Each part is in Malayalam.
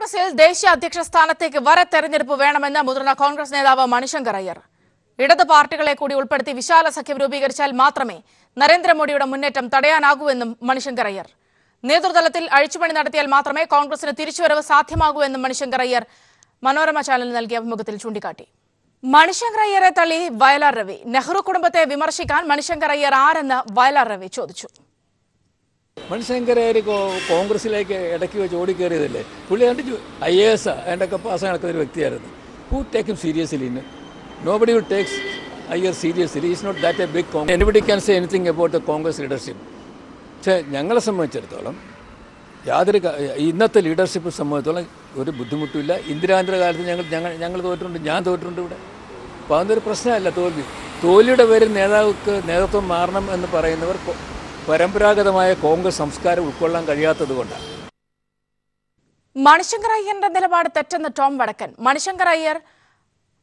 കോൺഗ്രസിൽ ദേശീയ അധ്യക്ഷ സ്ഥാനത്തേക്ക് തെരഞ്ഞെടുപ്പ് വേണമെന്ന് മുതിർന്ന കോൺഗ്രസ് നേതാവ് മണിശങ്കർ അയ്യർ. ഇടത് പാർട്ടികളെ കൂടി ഉൾപ്പെടുത്തി വിശാല സഖ്യം രൂപീകരിച്ചാൽ മാത്രമേ നരേന്ദ്രമോദിയുടെ മുന്നേറ്റം തടയാനാകൂവെന്നും മണിശങ്കർ അയ്യർ. നേതൃതലത്തിൽ അഴിച്ചുപണി നടത്തിയാൽ മാത്രമേ കോൺഗ്രസിന് തിരിച്ചുവരവ് സാധ്യമാകൂ എന്നും മണിശങ്കർ അയ്യർ മനോരമ ചാനലിന് നൽകിയ അഭിമുഖത്തിൽ ചൂണ്ടിക്കാട്ടി. മണിശങ്കർ അയ്യരെ തള്ളി വയലാർ രവി. നെഹ്റു കുടുംബത്തെ വിമർശിക്കാൻ മണിശങ്കർ അയ്യർ ആരെന്ന് വയലാർ രവി ചോദിച്ചു. മണിശങ്കർ അയ്യർ കോൺഗ്രസിലേക്ക് ഇടയ്ക്ക് വെച്ച് ഓടിക്കേറിയതല്ലേ. പുള്ളി IAS അതിൻ്റെയൊക്കെ പാസ് നടക്കുന്ന ഒരു വ്യക്തിയായിരുന്നു. Who take him seriously? Nobody who takes Ayyar seriously. He is not that a big Congress. Anybody can say anything about the Congress leadership. പക്ഷേ ഞങ്ങളെ സംബന്ധിച്ചിടത്തോളം ഇന്നത്തെ ലീഡർഷിപ്പ് സംബന്ധിച്ചിടത്തോളം ഒരു ബുദ്ധിമുട്ടില്ല. ഇന്ദിരാഗാന്ധിയുടെ കാലത്ത് ഞങ്ങൾ തോറ്റിട്ടുണ്ട്, ഞാൻ തോറ്റിട്ടുണ്ട് ഇവിടെ. അപ്പോൾ അതൊരു പ്രശ്നമല്ല തോൽവിയുടെ പേരിൽ നേതാവുക്ക് നേതൃത്വം മാറണം എന്ന് പറയുന്നവർ പരമ്പരാഗതമായ കോൺഗ്രസ് സംസ്കാരം ഉൾക്കൊള്ളാൻ കഴിയാത്തത് കൊണ്ടാണ്. മണിശങ്കർ അയ്യരുടെ നിലപാട് തെറ്റെന്ന് ടോം വടക്കൻ. മണിശങ്കർ അയ്യർ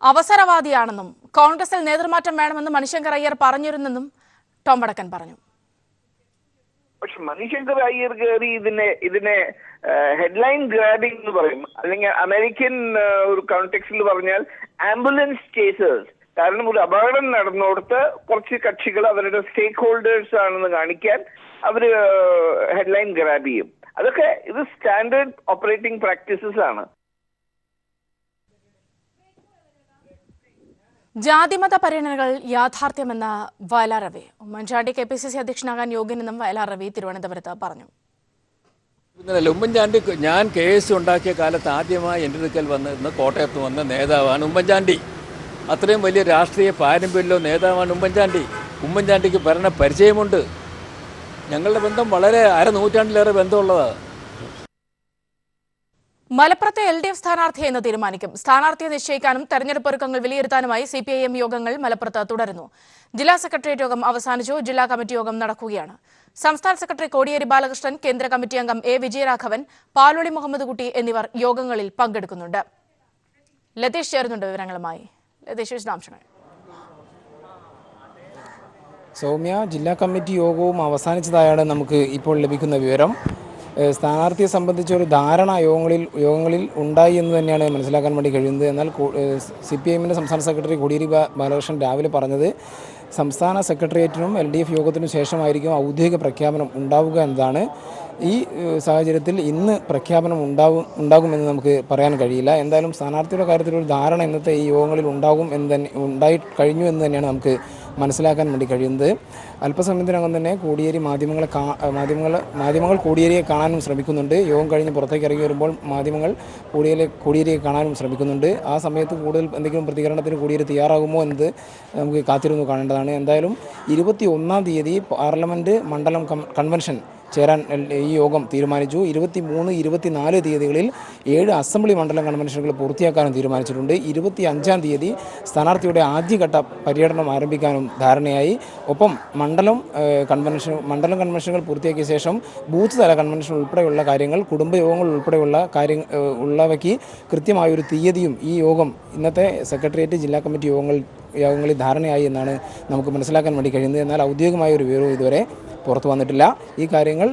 അവസരവാദിയാണെന്നും കോൺഗ്രസിൽ നേതൃമാറ്റം വേണമെന്ന് മണിശങ്കർ അയ്യർ പറഞ്ഞിരുന്നെന്നും ടോം വടക്കൻ പറഞ്ഞു. പക്ഷെ മണിശങ്കർ അയ്യർ കയറി ഇതിനെ ഹെഡ്ലൈൻ ഗ്രാബിംഗ് എന്ന് പറയും, അല്ലെങ്കിൽ അമേരിക്കൻ ഒരു കോണ്ടെക്സ്റ്റിൽ പറഞ്ഞാൽ ആംബുലൻസ് ചേസേഴ്സ്. കാരണം ഒരു അപകടം നടന്നോടത്ത് കുറച്ച് കക്ഷികൾ അവരുടെ സ്റ്റേക്ക് ഹോൾഡേഴ്സ് ആണെന്ന് കാണിക്കാൻ അവർ ഹെഡ്ലൈൻ ഗ്രാബ് ചെയ്യും. അതൊക്കെ ഇത് സ്റ്റാൻഡേർഡ് ഓപ്പറേറ്റിംഗ് പ്രാക്ടീസസ് ആണ്. ജാതിമത പരിഗണനകൾ യാഥാർത്ഥ്യമെന്ന വയലാർ രവി. ഉമ്മൻചാണ്ടി KPCC അധ്യക്ഷനാകാൻ യോഗ്യനെന്നും വയലാർ രവി തിരുവനന്തപുരത്ത് പറഞ്ഞു. ഉമ്മൻചാണ്ടി ഞാൻ KS ഉണ്ടാക്കിയ കാലത്ത് ആദ്യമായി എൻ്റെ അടുക്കൽ വന്നിരുന്ന കോട്ടയത്ത് വന്ന നേതാവാണ് ഉമ്മൻചാണ്ടി. അത്രയും വലിയ രാഷ്ട്രീയ പാരമ്പര്യമല്ലോ നേതാവാണ് ഉമ്മൻചാണ്ടി. ഉമ്മൻചാണ്ടിക്ക് ഭരണ പരിചയമുണ്ട്. ഞങ്ങളുടെ ബന്ധം വളരെ അരനൂറ്റാണ്ടിലേറെ ബന്ധമുള്ളതാണ്. മലപ്പുറത്തെ LDF സ്ഥാനാർത്ഥിയെ ഇന്ന് തീരുമാനിക്കും. സ്ഥാനാർത്ഥിയെ നിശ്ചയിക്കാനും തെരഞ്ഞെടുപ്പ് ഒരുക്കങ്ങൾ വിലയിരുത്താനുമായി CPIM യോഗങ്ങൾ മലപ്പുറത്ത് തുടരുന്നു. ജില്ലാ സെക്രട്ടേറിയറ്റ് യോഗം അവസാനിച്ചു. ജില്ലാ കമ്മിറ്റി യോഗം നടക്കുകയാണ്. സംസ്ഥാന സെക്രട്ടറി കോടിയേരി ബാലകൃഷ്ണൻ, കേന്ദ്ര കമ്മിറ്റി അംഗം A. വിജയരാഘവൻ, പാലോളി മുഹമ്മദ് കുട്ടി എന്നിവർ യോഗങ്ങളിൽ പങ്കെടുക്കുന്നുണ്ട്. ലതീഷ് ചേരുന്നുണ്ട് വിവരങ്ങളുമായി. ലതീഷ്, വിശദാംശങ്ങൾ. സൗമ്യ, ജില്ലാ കമ്മിറ്റി യോഗവും അവസാനിച്ചതായാണ് നമുക്ക് ഇപ്പോൾ ലഭിക്കുന്ന വിവരം. സ്ഥാനാർത്ഥിയെ സംബന്ധിച്ച ഒരു ധാരണ യോഗങ്ങളിൽ ഉണ്ടായി എന്ന് തന്നെയാണ് മനസ്സിലാക്കാൻ വേണ്ടി കഴിയുന്നത്. എന്നാൽ CPIMൻ്റെ സംസ്ഥാന സെക്രട്ടറി കോടിയേരി ബാലകൃഷ്ണൻ രാവിലെ പറഞ്ഞത് സംസ്ഥാന സെക്രട്ടേറിയറ്റിനും LDF യോഗത്തിനും ശേഷമായിരിക്കും ഔദ്യോഗിക പ്രഖ്യാപനം ഉണ്ടാവുക എന്നതാണ്. ഈ സാഹചര്യത്തിൽ ഇന്ന് പ്രഖ്യാപനം ഉണ്ടാകുമെന്ന് നമുക്ക് പറയാൻ കഴിയില്ല. എന്തായാലും സ്ഥാനാർത്ഥിയുടെ കാര്യത്തിലൊരു ധാരണ ഇന്നത്തെ ഈ യോഗങ്ങളിൽ ഉണ്ടായി കഴിഞ്ഞു എന്ന് തന്നെയാണ് നമുക്ക് മനസ്സിലാക്കാൻ വേണ്ടി കഴിയുന്നത്. അല്പസമയത്തിനകം തന്നെ കോടിയേരി മാധ്യമങ്ങൾ കോടിയേരിയെ കാണാനും ശ്രമിക്കുന്നുണ്ട്. യോഗം കഴിഞ്ഞ് പുറത്തേക്ക് ഇറങ്ങി വരുമ്പോൾ മാധ്യമങ്ങൾ കോടിയേരിയെ കാണാനും ശ്രമിക്കുന്നുണ്ട്. ആ സമയത്ത് കൂടുതൽ എന്തെങ്കിലും പ്രതികരണത്തിന് കോടിയേരി തയ്യാറാകുമോ എന്നത് നമുക്ക് കാത്തിരുന്നു കാണേണ്ടതാണ്. എന്തായാലും 21-ാം തീയതി പാർലമെൻറ്റ് മണ്ഡലം കൺവെൻഷൻ ചേരാൻ ഈ യോഗം തീരുമാനിച്ചു. 23, 24 തീയതികളിൽ 7 അസംബ്ലി മണ്ഡലം കൺവെൻഷനുകൾ പൂർത്തിയാക്കാനും തീരുമാനിച്ചിട്ടുണ്ട്. 25-ാം തീയതി സ്ഥാനാർത്ഥിയുടെ ആദ്യഘട്ട പര്യടനം ആരംഭിക്കാനും ധാരണയായി. ഒപ്പം മണ്ഡലം കൺവെൻഷനുകൾ പൂർത്തിയാക്കിയ ശേഷം ബൂത്ത് തല കൺവെൻഷൻ ഉൾപ്പെടെയുള്ള കാര്യങ്ങൾ, കുടുംബയോഗങ്ങൾ ഉൾപ്പെടെയുള്ള ഉള്ളവയ്ക്ക് കൃത്യമായൊരു തീയതിയും ഈ യോഗം ഇന്നത്തെ സെക്രട്ടേറിയറ്റ് ജില്ലാ കമ്മിറ്റി യോഗങ്ങളിൽ ധാരണയായി എന്നാണ് നമുക്ക് മനസ്സിലാക്കാൻ വേണ്ടി കഴിയുന്നത്. എന്നാൽ ഔദ്യോഗികമായ ഒരു വിവരവും ഇതുവരെ പുറത്തു വന്നിട്ടില്ല. ഈ കാര്യങ്ങൾ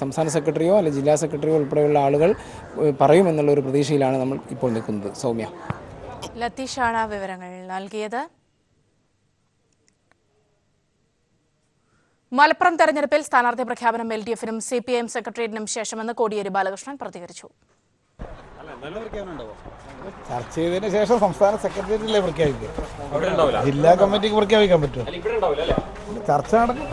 സംസ്ഥാന സെക്രട്ടറിയോ അല്ലെങ്കിൽ ജില്ലാ സെക്രട്ടറിയോ ഉൾപ്പെടെയുള്ള ആളുകൾ പറയുമെന്നുള്ള ഒരു പ്രതീക്ഷയിലാണ് നമ്മൾ ഇപ്പോൾ നിൽക്കുന്നത്. സൗമ്യ, ലതീഷാണ് വിവരങ്ങൾ നൽകിയത്. മലപ്പുറം തെരഞ്ഞെടുപ്പിൽ സ്ഥാനാർത്ഥി പ്രഖ്യാപനം LDFനും CPIM സെക്രട്ടേറിയറ്റിനും ശേഷമെന്ന് കോടിയേരി ബാലകൃഷ്ണൻ പ്രതികരിച്ചു. ചർച്ച ചെയ്തതിനു ശേഷം സംസ്ഥാന സെക്രട്ടേറിയറ്റിലെ പ്രഖ്യാപിക്കുക, ജില്ലാ കമ്മിറ്റിക്ക് പ്രഖ്യാപിക്കാൻ പറ്റും. ചർച്ച നടക്കും.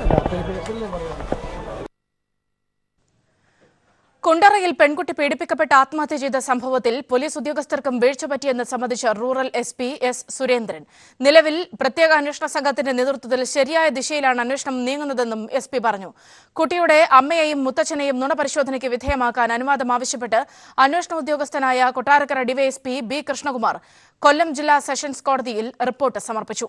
കുണ്ടറയിൽ പെൺകുട്ടി പീഡിപ്പിക്കപ്പെട്ട് ആത്മഹത്യ ചെയ്ത സംഭവത്തിൽ പോലീസ് ഉദ്യോഗസ്ഥർക്കും വീഴ്ച പറ്റിയെന്ന് സംബന്ധിച്ച് റൂറൽ SP S. സുരേന്ദ്രൻ. നിലവിൽ പ്രത്യേക അന്വേഷണ സംഘത്തിന്റെ നേതൃത്വത്തിൽ ശരിയായ ദിശയിലാണ് അന്വേഷണം നീങ്ങുന്നതെന്നും SP പറഞ്ഞു. കുട്ടിയുടെ അമ്മയെയും മുത്തച്ഛനെയും നുണപരിശോധനയ്ക്ക് വിധേയമാക്കാൻ അനുവാദം ആവശ്യപ്പെട്ട് അന്വേഷണ ഉദ്യോഗസ്ഥനായ കൊട്ടാരക്കര DYSP B. കൃഷ്ണകുമാർ കൊല്ലം ജില്ലാ സെഷൻസ് കോടതിയിൽ റിപ്പോർട്ട് സമർപ്പിച്ചു.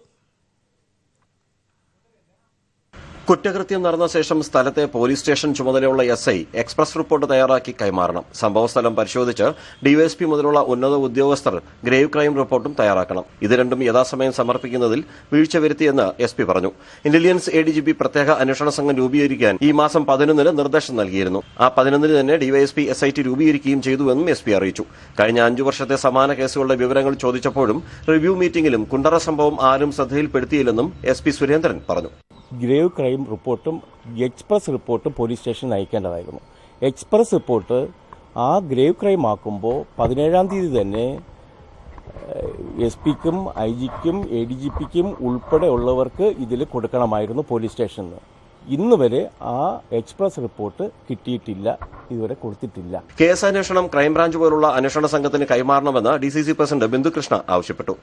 കുറ്റകൃത്യം നടന്ന ശേഷം സ്ഥലത്തെ പോലീസ് സ്റ്റേഷൻ ചുമതലയുള്ള SI എക്സ്പ്രസ് റിപ്പോർട്ട് തയ്യാറാക്കി കൈമാറണം. സംഭവസ്ഥലം പരിശോധിച്ച് DYSP മുതലുള്ള ഉന്നത ഉദ്യോഗസ്ഥർ ഗ്രേവ് ക്രൈം റിപ്പോർട്ടും തയ്യാറാക്കണം. ഇത് രണ്ടും യഥാസമയം സമർപ്പിക്കുന്നതിൽ വീഴ്ച വരുത്തിയെന്ന് SP പറഞ്ഞു. ഇന്റലിജൻസ് ADGP പ്രത്യേക അന്വേഷണ സംഘം രൂപീകരിക്കാൻ ഈ മാസം 11-ന് നിർദ്ദേശം നൽകിയിരുന്നു. ആ 11-ന് തന്നെ DYSP SIT രൂപീകരിക്കുകയും ചെയ്തുവെന്നും SP അറിയിച്ചു. കഴിഞ്ഞ 5 വർഷത്തെ സമാന കേസുകളുടെ വിവരങ്ങൾ ചോദിച്ചപ്പോഴും റിവ്യൂ മീറ്റിംഗിലും കുണ്ടറ സംഭവം ആരും ശ്രദ്ധയിൽപ്പെടുത്തിയില്ലെന്നും SP സുരേന്ദ്രൻ പറഞ്ഞു. ഗ്രേവ് ക്രൈം റിപ്പോർട്ടും എക്സ്പ്രസ് റിപ്പോർട്ടും പോലീസ് സ്റ്റേഷനിൽ അയക്കേണ്ടതായിരുന്നു. എക്സ്പ്രസ് റിപ്പോർട്ട് ആ ഗ്രേവ് ക്രൈം ആക്കുമ്പോൾ 17-ാം തീയതി തന്നെ SP-ക്കും IG-ക്കും ADGP-ക്കും ഉൾപ്പെടെയുള്ളവർക്ക് ഇതിൽ കൊടുക്കണമായിരുന്നു പോലീസ് സ്റ്റേഷനിൽ. ഇന്ന് വരെ ആ എക്സ്പ്രസ് റിപ്പോർട്ട് കിട്ടിയിട്ടില്ല, ഇതുവരെ കൊടുത്തിട്ടില്ല. കേസന്വേഷണം ക്രൈംബ്രാഞ്ച് പോലുള്ള അന്വേഷണ സംഘത്തിന് കൈമാറണമെന്ന് DCC പ്രസിഡന്റ് ബിന്ദുകൃഷ്ണ ആവശ്യപ്പെട്ടു.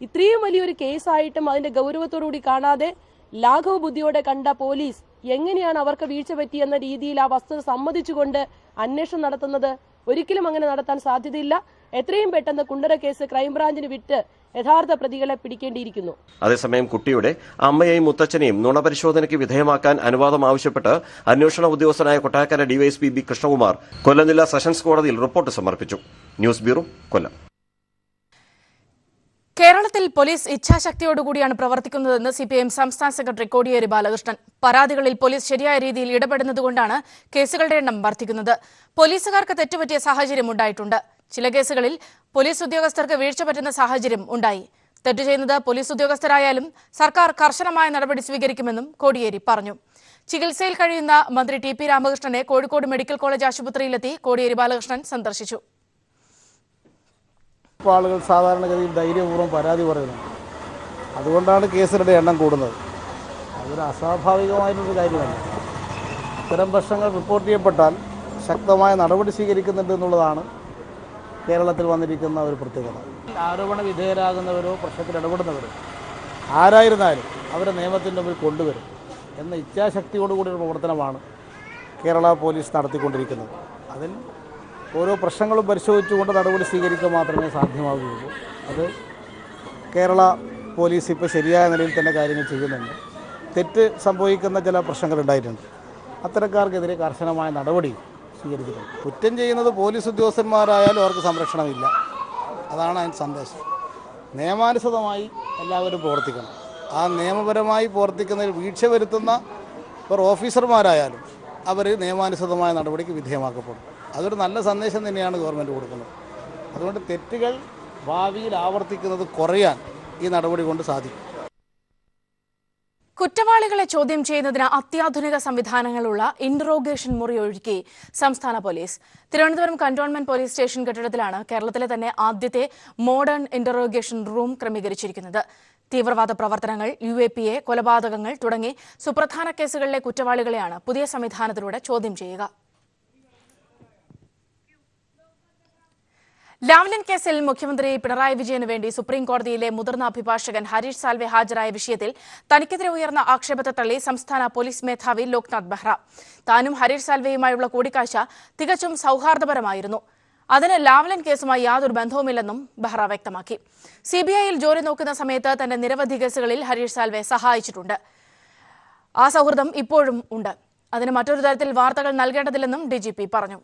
ഇത്രയും വലിയൊരു കേസായിട്ടും അതിന്റെ ഗൗരവത്തോടുകൂടി കാണാതെ ലാഘവ ബുദ്ധിയോടെ കണ്ട പോലീസ് എങ്ങനെയാണ് അവർക്ക് വീഴ്ച പറ്റിയെന്ന രീതിയിൽ ആ വസ്തുത സമ്മതിച്ചുകൊണ്ട് അന്വേഷണം നടത്തുന്നത്? ഒരിക്കലും അങ്ങനെ നടത്താൻ സാധ്യതയില്ല. എത്രയും പെട്ടെന്ന് കുണ്ടറ കേസ് ക്രൈംബ്രാഞ്ചിന് വിട്ട് യഥാർത്ഥ പ്രതികളെ പിടിക്കേണ്ടിയിരിക്കുന്നു. അതേസമയം കുട്ടിയുടെ അമ്മയെയും മുത്തച്ഛനെയും നുണപരിശോധനയ്ക്ക് വിധേയമാക്കാൻ അനുവാദം ആവശ്യപ്പെട്ട് അന്വേഷണ ഉദ്യോഗസ്ഥനായ കൊട്ടാരക്കര DYSP B കൃഷ്ണകുമാർ കൊല്ലം ജില്ലാ സെഷൻസ് കോടതിയിൽ റിപ്പോർട്ട് സമർപ്പിച്ചു. ന്യൂസ് ബ്യൂറോ, കൊല്ലം. കേരളത്തിൽ പോലീസ് ഇച്ഛാശക്തിയോടുകൂടിയാണ് പ്രവർത്തിക്കുന്നതെന്ന് CPIM സംസ്ഥാന സെക്രട്ടറി കോടിയേരി ബാലകൃഷ്ണൻ. പരാതികളിൽ പോലീസ് ശരിയായ രീതിയിൽ ഇടപെടുന്നതുകൊണ്ടാണ് കേസുകളുടെ എണ്ണം വർദ്ധിക്കുന്നത്. പോലീസുകാർക്ക് തെറ്റുപറ്റിയ സാഹചര്യം ഉണ്ടായിട്ടുണ്ട്. ചില കേസുകളിൽ പോലീസ് ഉദ്യോഗസ്ഥർക്ക് വീഴ്ച പറ്റുന്ന സാഹചര്യം ഉണ്ടായി. തെറ്റു ചെയ്യുന്നത് പോലീസ് ഉദ്യോഗസ്ഥരായാലും സർക്കാർ കർശനമായ നടപടി സ്വീകരിക്കുമെന്നും കോടിയേരി പറഞ്ഞു. ചികിത്സയിൽ കഴിയുന്ന മന്ത്രി TP രാമകൃഷ്ണനെ കോഴിക്കോട് മെഡിക്കൽ കോളേജ് ആശുപത്രിയിലെത്തി കോടിയേരി ബാലകൃഷ്ണൻ സന്ദർശിച്ചു. ആളുകൾ സാധാരണഗതിയിൽ ധൈര്യപൂർവ്വം പരാതി പറയുന്നുണ്ട്. അതുകൊണ്ടാണ് കേസുകളുടെ എണ്ണം കൂടുന്നത്. അതൊരു അസ്വാഭാവികമായിട്ടുള്ളൊരു കാര്യമല്ല. ഇത്തരം പ്രശ്നങ്ങൾ റിപ്പോർട്ട് ചെയ്യപ്പെട്ടാൽ ശക്തമായ നടപടി സ്വീകരിക്കുന്നുണ്ട് എന്നുള്ളതാണ് കേരളത്തിൽ വന്നിരിക്കുന്ന ഒരു പ്രത്യേകത. ആരോപണ വിധേയരാകുന്നവരോ പ്രശ്നത്തിൽ ഇടപെടുന്നവരോ ആരായിരുന്നാലും അവരെ നിയമത്തിൻ്റെ മുമ്പിൽ കൊണ്ടുവരും എന്ന ഇച്ഛാശക്തിയോടുകൂടിയൊരു പ്രവർത്തനമാണ് കേരള പോലീസ് നടത്തിക്കൊണ്ടിരിക്കുന്നത്. അതിൽ ഓരോ പ്രശ്നങ്ങളും പരിശോധിച്ചുകൊണ്ട് നടപടി സ്വീകരിക്കുക മാത്രമേ സാധ്യമാവുകയുള്ളൂ. അത് കേരള പോലീസ് ഇപ്പോൾ ശരിയായ നിലയിൽ തന്നെ കാര്യങ്ങൾ ചെയ്യുന്നുണ്ട്. തെറ്റ് സംഭവിക്കുന്ന ചില പ്രശ്നങ്ങൾ ഉണ്ടായിട്ടുണ്ട്. അത്തരക്കാർക്കെതിരെ കർശനമായ നടപടി സ്വീകരിച്ചിട്ടുണ്ട്. കുറ്റം ചെയ്യുന്നത് പോലീസ് ഉദ്യോഗസ്ഥന്മാരായാലും അവർക്ക് സംരക്ഷണമില്ല. അതാണ് അതിന് സന്ദേശം. നിയമാനുസൃതമായി എല്ലാവരും പ്രവർത്തിക്കണം. ആ നിയമപരമായി പ്രവർത്തിക്കുന്നതിൽ വീഴ്ച വരുത്തുന്ന ഓഫീസർമാരായാലും അവർ നിയമാനുസൃതമായ നടപടിക്ക് വിധേയമാക്കപ്പെടും. അതൊരു നല്ല സന്ദേശം തന്നെയാണ് ഗവൺമെൻറ് കൊടുക്കുന്നത്. അതുകൊണ്ട് തെറ്റുകൾ ഭാവിയിൽ ആവർത്തിക്കുന്നത് കുറയാൻ ഈ നടപടി കൊണ്ട് സാധിക്കും. കുറ്റവാളികളെ ചോദ്യം ചെയ്യുന്നതിന് അത്യാധുനിക സംവിധാനങ്ങളുള്ള ഇന്ററോഗേഷൻ മുറി ഒരുക്കി സംസ്ഥാന police. Thiruvananthapuram cantonment police station കെട്ടിടത്തിലാണ് കേരളത്തിലെ തന്നെ ആദ്യത്തെ മോഡേൺ ഇന്ററോഗേഷൻ റൂം ക്രമീകരിച്ചിരിക്കുന്നത്. തീവ്രവാദ പ്രവർത്തനങ്ങൾ, UAPA, കൊലപാതകങ്ങൾ തുടങ്ങി സുപ്രധാന കേസുകളിലെ കുറ്റവാളികളെയാണ് പുതിയ സംവിധാനത്തിലൂടെ ചോദ്യം ചെയ്യുക. ലാവ്ലിൻ കേസിൽ മുഖ്യമന്ത്രി പിണറായി വിജയന് വേണ്ടി സുപ്രീം കോടതിയിലെ മുതിർന്ന അഭിഭാഷകൻ ഹരീഷ് സാൽവെ ഹാജരായ വിഷയത്തിൽ തനിക്കെതിരെ ഉയർന്ന ആക്ഷേപത്തെ തള്ളി സംസ്ഥാന പോലീസ് മേധാവി ലോക്നാഥ് ബെഹ്റ. താനും ഹരീഷ് സാൽവെയുമായുള്ള കൂടിക്കാഴ്ച തികച്ചും സൌഹാർദ്ദപരമായിരുന്നു. അതിന് ലാവ്ലിൻ കേസുമായി യാതൊരു ബന്ധവുമില്ലെന്നും ബെഹ്റ വ്യക്തമാക്കി. CBI-യിൽ ജോലി നോക്കുന്ന സമയത്ത് തന്റെ നിരവധി കേസുകളിൽ ഹരീഷ് സാൽവെ സഹായിച്ചിട്ടുണ്ട്. ആ സൗഹൃദം ഇപ്പോഴും ഉണ്ട്. അതിന് മറ്റൊരു തരത്തിൽ വാർത്തകൾ നൽകേണ്ടതില്ലെന്നും DGP പറഞ്ഞു.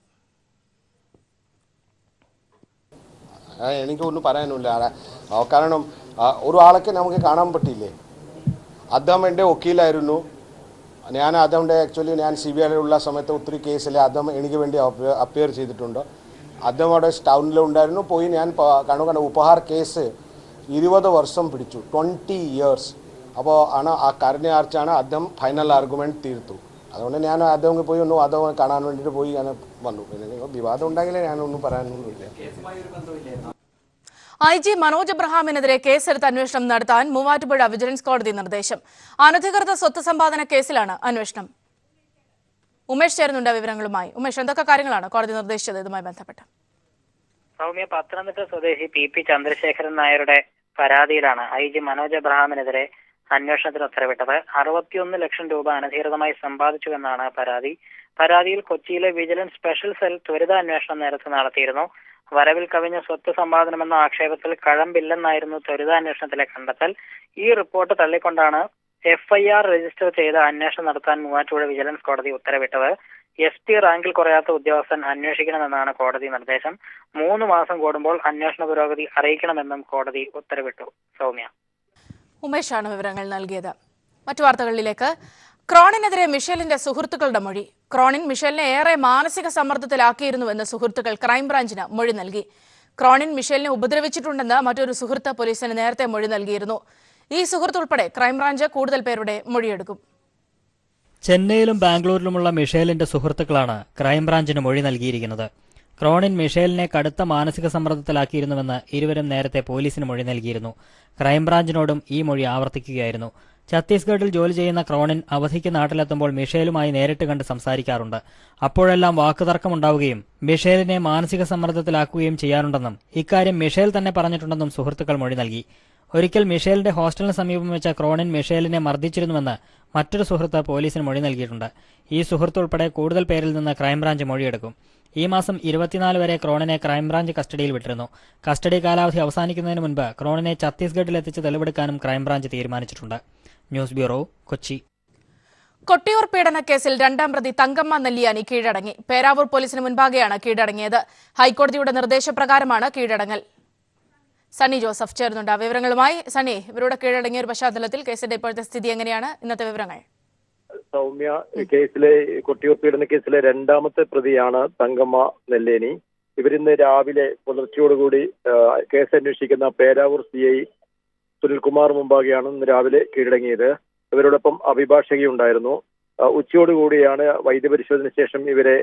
എനിക്കൊന്നും പറയാനില്ല. കാരണം ഒരാളൊക്കെ നമുക്ക് കാണാൻ പറ്റില്ലേ. അദ്ദേഹം എൻ്റെ വക്കീലായിരുന്നു. ആക്ച്വലി ഞാൻ CBI-യിലുള്ള സമയത്ത് ഒത്തിരി കേസിൽ അദ്ദേഹം എനിക്ക് വേണ്ടി അപ്പിയർ ചെയ്തിട്ടുണ്ട്. അദ്ദേഹം അവിടെ ടൗണിലുണ്ടായിരുന്നു. പോയി ഞാൻ കാണുക ഉപഹാർ കേസ് 20 വർഷം പിടിച്ചു, 20 years. അപ്പോൾ ആണ് ആ കരഞ്ഞാർച്ചാണ് അദ്ദേഹം ഫൈനൽ ആർഗ്യുമെൻറ്റ് തീർത്തു. അതുകൊണ്ട് ഞാൻ അദ്ദേഹം പോയി അദ്ദേഹം കാണാൻ വേണ്ടിയിട്ട് പോയി ഞാൻ വന്നു. പിന്നെ വിവാദം ഉണ്ടെങ്കിലേ ഞാനൊന്നും പറയാനൊന്നുമില്ല. IG മനോജ് എബ്രഹാമിനെതിരെ കേസെടുത്ത് അന്വേഷണം നടത്താൻ മൂവാറ്റുപുഴ വിജിലൻസ് കോടതി നിർദ്ദേശം. അനധികൃത സ്വത്ത് സമ്പാദന കേസിലാണ് അന്വേഷണം. ഉമേഷ് ചേരുന്നുണ്ട് വിവരങ്ങളുമായി. ഉമേഷ്, എന്തൊക്കെ കാര്യങ്ങളാണ് കോടതി നിർദ്ദേശിച്ചത് ഇതുമായി ബന്ധപ്പെട്ട്? സൗമ്യ, പത്തനംതിട്ട സ്വദേശി PP ചന്ദ്രശേഖരൻ നായരുടെ പരാതിയിലാണ് IG മനോജ് എബ്രഹാമിനെതിരെ അന്വേഷണത്തിന് ഉത്തരവിട്ടത്. 61 ലക്ഷം രൂപ അനധികൃതമായി സമ്പാദിച്ചുവെന്നാണ് പരാതി. പരാതിയിൽ കൊച്ചിയിലെ വിജിലൻസ് സ്പെഷ്യൽ സെൽ ത്വരിതാന്വേഷണം നേരത്തെ നടത്തിയിരുന്നു. വരവിൽ കവിഞ്ഞ സ്വത്ത് സമ്പാദനമെന്ന ആക്ഷേപത്തിൽ കഴമ്പില്ലെന്നായിരുന്നു ത്വരിതാന്വേഷണത്തിലെ കണ്ടെത്തൽ. ഈ റിപ്പോർട്ട് തള്ളിക്കൊണ്ടാണ് FIR രജിസ്റ്റർ ചെയ്ത് അന്വേഷണം നടത്താൻ മൂവാറ്റുപുഴ വിജിലൻസ് കോടതി ഉത്തരവിട്ടത്. SP റാങ്കിൽ കുറയാത്ത ഉദ്യോഗസ്ഥൻ അന്വേഷിക്കണമെന്നാണ് കോടതി നിർദ്ദേശം. 3 മാസം കൂടുമ്പോൾ അന്വേഷണ പുരോഗതി അറിയിക്കണമെന്നും കോടതി ഉത്തരവിട്ടു. സൗമ്യ. ഉമേഷാണ് വിവരങ്ങൾ നൽകിയത്. മറ്റു വാർത്തകളിലേക്ക്. ക്രോണിനെതിരെ മിഷേലിന്റെ സുഹൃത്തുക്കളുടെ മൊഴി. ക്രോണിൻ മിഷേലിനെ ഏറെ മാനസിക സമ്മർദ്ദത്തിലാക്കിയിരുന്നുവെന്ന് സുഹൃത്തുക്കൾ ക്രൈംബ്രാഞ്ചിന് മൊഴി നൽകി. ക്രോണിൻ മിഷേലിനെ ഉപദ്രവിച്ചിട്ടുണ്ടെന്ന് മറ്റൊരു സുഹൃത്ത് പോലീസിന് നേരത്തെ മൊഴി നൽകിയിരുന്നു. ഈ സുഹൃത്ത് ഉൾപ്പെടെ ക്രൈംബ്രാഞ്ച് കൂടുതൽ പേരുടെ മൊഴിയെടുക്കും. ചെന്നൈയിലും ബാംഗ്ലൂരിലുമുള്ള മിഷേലിന്റെ സുഹൃത്തുക്കളാണ് ക്രൈംബ്രാഞ്ചിന് മൊഴി നൽകിയിരിക്കുന്നത്. ക്രോണിൻ മിഷേലിനെ കടുത്ത മാനസിക സമ്മർദ്ദത്തിലാക്കിയിരുന്നുവെന്ന് ഇരുവരും നേരത്തെ പോലീസിന് മൊഴി നൽകിയിരുന്നു. ക്രൈംബ്രാഞ്ചിനോടും ഈ മൊഴി ആവർത്തിക്കുകയായിരുന്നു. ഛത്തീസ്ഗഡിൽ ജോലി ചെയ്യുന്ന ക്രോണിൻ അവധിക്ക് നാട്ടിലെത്തുമ്പോൾ മിഷേലുമായി നേരിട്ട് കണ്ട് സംസാരിക്കാറുണ്ട്. അപ്പോഴെല്ലാം വാക്കുതർക്കമുണ്ടാവുകയും മിഷേലിനെ മാനസിക സമ്മർദ്ദത്തിലാക്കുകയും ചെയ്യാറുണ്ടെന്നും ഇക്കാര്യം മിഷേൽ തന്നെ പറഞ്ഞിട്ടുണ്ടെന്നും സുഹൃത്തുക്കൾ മൊഴി നൽകി. ഒരിക്കൽ മിഷേലിന്റെ ഹോസ്റ്റലിന് സമീപം വെച്ച ക്രോണിൻ മിഷേലിനെ മർദ്ദിച്ചിരുന്നുവെന്ന് മറ്റൊരു സുഹൃത്ത് പോലീസിന് മൊഴി നൽകിയിട്ടുണ്ട്. ഈ സുഹൃത്ത് ഉൾപ്പെടെ കൂടുതൽ പേരിൽ നിന്ന് ക്രൈംബ്രാഞ്ച് മൊഴിയെടുക്കും. ഈ മാസം 24 വരെ ക്രോണിനെ ക്രൈംബ്രാഞ്ച് കസ്റ്റഡിയിൽ വിട്ടിരുന്നു. കസ്റ്റഡി കാലാവധി അവസാനിക്കുന്നതിന് മുൻപ് ക്രോണിനെ ഛത്തീസ്ഗഡിൽ എത്തിച്ച് തെളിവെടുക്കാനും ക്രൈംബ്രാഞ്ച് തീരുമാനിച്ചിട്ടുണ്ട്. News bureau, Kochi. കൊട്ടിയൂർ പീഡനക്കേസിൽ 2ാം പ്രതി തങ്കമ്മ നെല്ലിയാനി കീഴടങ്ങി. പേരാവൂർ പോലീസിന് മുൻപാകെയാണ് കീഴടങ്ങിയത്. ഹൈക്കോടതിയുടെ നിർദ്ദേശപ്രകാരമാണ് കീഴടങ്ങൽ. സണ്ണി ജോസഫ് ചേർന്നുണ്ട് വിവരങ്ങളുമായി. സണ്ണി, ഇവരുടെ കീഴടങ്ങിയ ഒരു പശ്ചാത്തലത്തിൽ കേസിന്റെ ഇപ്പോഴത്തെ സ്ഥിതി എങ്ങനെയാണ്? ഇന്നത്തെ വിവരങ്ങൾ. സൗമ്യ, കൊട്ടിയൂർ പീഡന കേസിലെ 2ാമത്തെ പ്രതിയാണ് തങ്കമ്മ നെല്ലേനി. ഇവരിന്ന് രാവിലെ പുലർച്ചയോടുകൂടി കേസ് അന്വേഷിക്കുന്ന പേരാവൂർ CI സുനിൽകുമാർ മുമ്പാകെയാണ് ഇന്ന് രാവിലെ കീഴടങ്ങിയത്. ഇവരോടൊപ്പം അഭിഭാഷകയുണ്ടായിരുന്നു. ഉച്ചയോടുകൂടിയാണ് വൈദ്യപരിശോധന ശേഷം ഇവരെ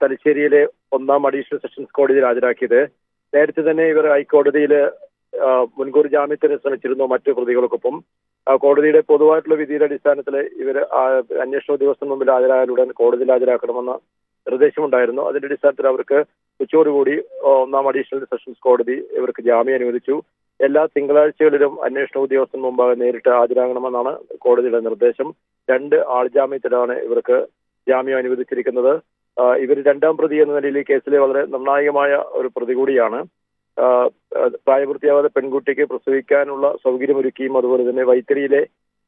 തലശ്ശേരിയിലെ 1ാം അഡീഷണൽ സെഷൻസ് കോടതിയിൽ ഹാജരാക്കിയത്. നേരത്തെ തന്നെ ഇവർ ഹൈക്കോടതിയിൽ മുൻകൂർ ജാമ്യത്തിന് ശ്രമിച്ചിരുന്നു മറ്റു പ്രതികൾക്കൊപ്പം. കോടതിയുടെ പൊതുവായിട്ടുള്ള വിധിയുടെ അടിസ്ഥാനത്തിൽ ഇവർ അന്വേഷണ ഉദ്യോഗസ്ഥന് മുമ്പിൽ ഹാജരായാലുടൻ കോടതിയിൽ ഹാജരാക്കണമെന്ന നിർദ്ദേശമുണ്ടായിരുന്നു. അതിന്റെ അടിസ്ഥാനത്തിൽ അവർക്ക് ഉച്ചയോടുകൂടി 1ാം അഡീഷണൽ സെഷൻസ് കോടതി ഇവർക്ക് ജാമ്യം അനുവദിച്ചു. എല്ലാ തിങ്കളാഴ്ചകളിലും അന്വേഷണ ഉദ്യോഗസ്ഥന് മുമ്പാകെ നേരിട്ട് ഹാജരാകണമെന്നാണ് കോടതിയുടെ നിർദ്ദേശം. 2 ആൾജാമ്യത്തിലാണ് ഇവർക്ക് ജാമ്യം അനുവദിച്ചിരിക്കുന്നത്. ഇവർ 2ാം പ്രതി എന്ന നിലയിൽ ഈ കേസിലെ വളരെ നിർണായകമായ ഒരു പ്രതി കൂടിയാണ്. പ്രായപൂർത്തിയാവാத പെൺകുട്ടിക്ക് പ്രസവിക്കാനുള്ള സൗകര്യമൊരുക്കിയും അതുപോലെ തന്നെ വൈത്തിരിയിലെ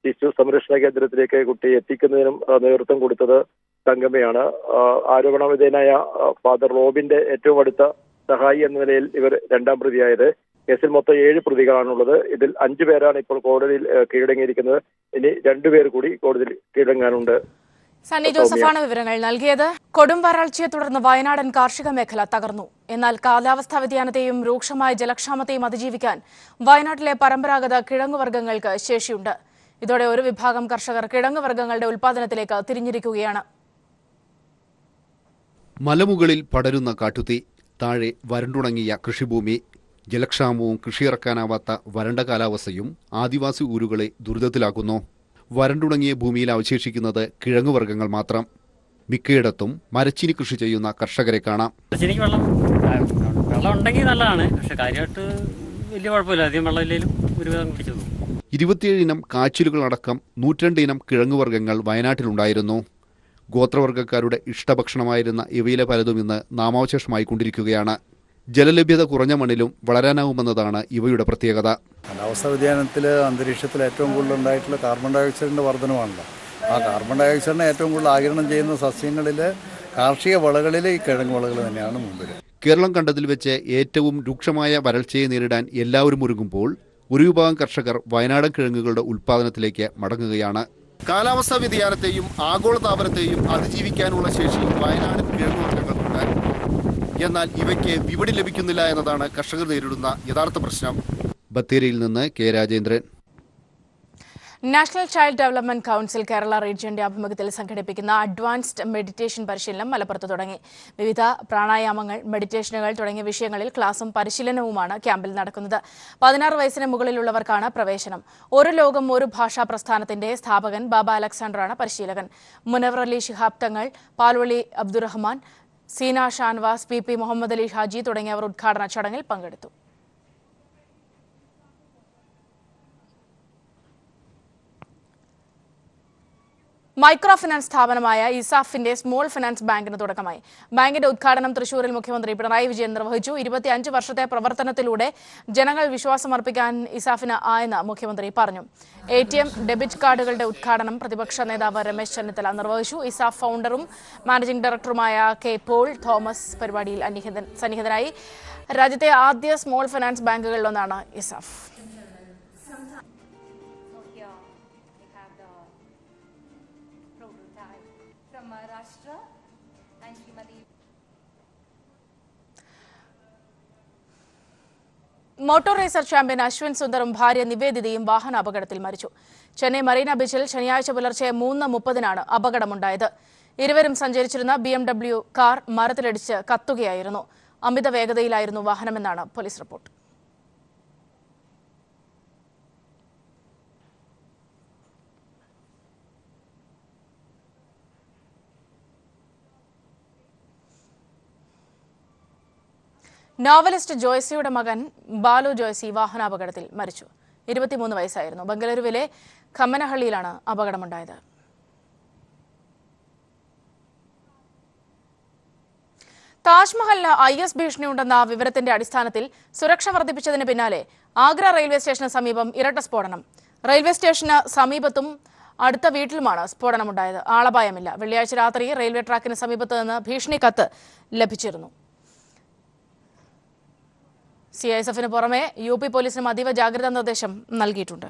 ശിശു സംരക്ഷണ കേന്ദ്രത്തിലേക്ക് കുട്ടിയെ എത്തിക്കുന്നതിനും നേതൃത്വം കൊടുത്തത് തങ്കമ്മയാണ്. ആരോപണ വിധേയനായ ഫാദർ റോബിന്റെ ഏറ്റവും അടുത്ത സഹായി എന്ന നിലയിൽ ഇവർ 2ാം പ്രതിയായത്. കേസിൽ മൊത്തം 7 പ്രതികളാണുള്ളത്. ഇതിൽ 5 പേരാണ് ഇപ്പോൾ കോടതിയിൽ കീഴടങ്ങിയിരിക്കുന്നത്. ഇനി 2 പേർ കൂടി കോടതിയിൽ കീഴടങ്ങാനുണ്ട്. സണ്ണി ജോസഫാണ് വിവരങ്ങൾ നൽകിയത്. കൊടും വരൾച്ചയെ തുടർന്ന് വയനാടൻ കാർഷിക മേഖല തകർന്നു. എന്നാൽ കാലാവസ്ഥാ വ്യതിയാനത്തെയും രൂക്ഷമായ ജലക്ഷാമത്തെയും അതിജീവിക്കാൻ വയനാട്ടിലെ പരമ്പരാഗത കിഴങ്ങുവർഗ്ഗങ്ങൾക്ക് ശേഷിയുണ്ട്. ഇതോടെ ഒരു വിഭാഗം കർഷകർ കിഴങ്ങുവർഗ്ഗങ്ങളുടെ ഉൽപ്പാദനത്തിലേക്ക് തിരിഞ്ഞിരിക്കുകയാണ്. മലമുകളിൽ പടരുന്ന കാട്ടുതീ, താഴെ വരണ്ടുണങ്ങിയ കൃഷിഭൂമി, ജലക്ഷാമവും കൃഷിയിറക്കാനാവാത്ത വരണ്ട കാലാവസ്ഥയും ആദിവാസി ഊരുകളെ ദുരിതത്തിലാക്കുന്നു. വരണ്ടുണങ്ങിയ ഭൂമിയിൽ അവശേഷിക്കുന്നത് കിഴങ്ങുവർഗ്ഗങ്ങൾ മാത്രം. മിക്കയിടത്തും മരച്ചീനി കൃഷി ചെയ്യുന്ന കർഷകരെ കാണാം. വെള്ളം ഉണ്ടെങ്കിൽ നല്ലതാണ്, പക്ഷെ കാര്യമായിട്ട് വലിയ കുഴപ്പമില്ല. അധികം വെള്ളമില്ലെങ്കിലും ഒരുവിധം പിടിച്ചു. 27 ഇനം കാച്ചിലുകളടക്കം 102 ഇനം കിഴങ്ങുവർഗ്ഗങ്ങൾ വയനാട്ടിലുണ്ടായിരുന്നു. ഗോത്രവർഗ്ഗക്കാരുടെ ഇഷ്ടഭക്ഷണമായിരുന്ന ഇവയിലെ പലതും ഇന്ന് നാമാവശേഷമായി കൊണ്ടിരിക്കുകയാണ്. ജലലഭ്യത കുറഞ്ഞ മണ്ണിലും വളരാനാവുമെന്നതാണ് ഇവയുടെ പ്രത്യേകത. കാലാവസ്ഥാ വ്യതിയാനത്തിൽ അന്തരീക്ഷത്തിൽ ഏറ്റവും കൂടുതൽ ഉണ്ടായിട്ടുള്ള കാർബൺ ഡയോക്സൈഡിൻ്റെ വർധനമാണല്ലോ. ആ കാർബൺ ഡയോക്സൈഡിനെ ഏറ്റവും കൂടുതൽ ആഗിരണം ചെയ്യുന്ന സസ്യങ്ങളിൽ, കാർഷിക വിളകളിൽ ഈ കിഴങ്ങ് വിളകൾ തന്നെയാണ് മുമ്പിൽ. കേരളം കണ്ടതിൽ വെച്ച് ഏറ്റവും രൂക്ഷമായ വരൾച്ചയെ നേരിടാൻ എല്ലാവരും ഒരുങ്ങുമ്പോൾ ഒരു വിഭാഗം കർഷകർ വയനാടൻ കിഴങ്ങുകളുടെ ഉൽപ്പാദനത്തിലേക്ക് മടങ്ങുകയാണ്. കാലാവസ്ഥാ വ്യതിയാനത്തെയും ആഗോളതാപനത്തെയും അതിജീവിക്കാനുള്ള ശേഷി വയനാടൻ കിഴങ്ങുവർഗ്ഗങ്ങൾക്കുണ്ട്. എന്നാൽ ഇവയ്ക്ക് വിപണി ലഭിക്കുന്നില്ല എന്നതാണ് കർഷകർ നേരിടുന്ന യഥാർത്ഥ പ്രശ്നം. ബത്തേരിയിൽ നിന്ന് K Rajendran. National child development council Kerala റീജിയന്റെ ആഭിമുഖ്യത്തിൽ സംഘടിപ്പിക്കുന്ന അഡ്വാൻസ്ഡ് മെഡിറ്റേഷൻ പരിശീലനം മലപ്പുറത്ത് തുടങ്ങി. വിവിധ പ്രാണായാമങ്ങൾ, മെഡിറ്റേഷനുകൾ തുടങ്ങിയ വിഷയങ്ങളിൽ ക്ലാസും പരിശീലനവുമാണ് ക്യാമ്പിൽ നടക്കുന്നത്. 16 വയസ്സിന് മുകളിലുള്ളവർക്കാണ് പ്രവേശനം. ഒരു ലോകം ഒരു ഭാഷാ പ്രസ്ഥാനത്തിന്റെ സ്ഥാപകൻ ബാബ അലക്സാണ്ടറാണ് പരിശീലകൻ. മുനവർ അലി ശിഹാബ് തങ്ങൾ, പാൽവളി അബ്ദുറഹ്മാൻ, സീന ഷാൻവാസ്, PP മുഹമ്മദ് അലി ഹാജി തുടങ്ങിയവർ ഉദ്ഘാടന ചടങ്ങിൽ പങ്കെടുത്തു. മൈക്രോ ഫിനാൻസ് സ്ഥാപനമായ ഇസാഫിന്റെ സ്മോൾ ഫിനാൻസ് ബാങ്കിന് തുടക്കമായി. ബാങ്കിന്റെ ഉദ്ഘാടനം തൃശൂരിൽ മുഖ്യമന്ത്രി പിണറായി വിജയൻ നിർവഹിച്ചു. 25 വർഷത്തെ പ്രവർത്തനത്തിലൂടെ ജനങ്ങൾ വിശ്വാസമർപ്പിക്കാൻ ഇസാഫിന് ആയെന്ന് മുഖ്യമന്ത്രി പറഞ്ഞു. ATM, ഡെബിറ്റ് കാർഡുകളുടെ ഉദ്ഘാടനം പ്രതിപക്ഷ നേതാവ് രമേശ് ചെന്നിത്തല നിർവഹിച്ചു. ഇസാഫ് ഫൗണ്ടറും മാനേജിംഗ് ഡയറക്ടറുമായ കെ പോൾ തോമസ് പരിപാടിയിൽ സന്നിഹിതനായി. രാജ്യത്തെ ആദ്യ സ്മോൾ ഫിനാൻസ് ബാങ്കുകളിലൊന്നാണ് ESAF. Motor racer champion Ashwin സുന്ദറും ഭാര്യ നിവേദിതയും വാഹന അപകടത്തിൽ മരിച്ചു. ചെന്നൈ മറീന ബീച്ചിൽ ശനിയാഴ്ച പുലർച്ചെ 3:30 അപകടമുണ്ടായത്. ഇരുവരും സഞ്ചരിച്ചിരുന്ന BMW കാർ മരത്തിലിടിച്ച് കത്തുകയായിരുന്നു. അമിത വേഗതയിലായിരുന്നു വാഹനമെന്നാണ് പോലീസ് റിപ്പോർട്ട്. നോവലിസ്റ്റ് ജോയ്സിയുടെ മകൻ ബാലു ജോയ്സി വാഹനാപകടത്തിൽ മരിച്ചു. 23 വയസ്സായിരുന്നു. ബംഗളൂരുവിലെ ഖമ്മനഹള്ളിയിലാണ് അപകടമുണ്ടായത്. താജ്മഹലിന് IS ഭീഷണിയുണ്ടെന്ന വിവരത്തിന്റെ അടിസ്ഥാനത്തിൽ സുരക്ഷ വർദ്ധിപ്പിച്ചതിന് പിന്നാലെ ആഗ്ര റെയിൽവേ സ്റ്റേഷന് സമീപം ഇരട്ട സ്ഫോടനം. റെയിൽവേ സ്റ്റേഷന് സമീപത്തും അടുത്ത വീട്ടിലുമാണ് സ്ഫോടനമുണ്ടായത്. ആളപായമില്ല. വെള്ളിയാഴ്ച രാത്രി റെയിൽവേ ട്രാക്കിന് സമീപത്ത് നിന്ന് ഭീഷണി കത്ത് ലഭിച്ചിരുന്നു. CISFന് പുറമെ UP പോലീസിനും അതീവ ജാഗ്രതാ നിർദ്ദേശം നൽകിയിട്ടുണ്ട്.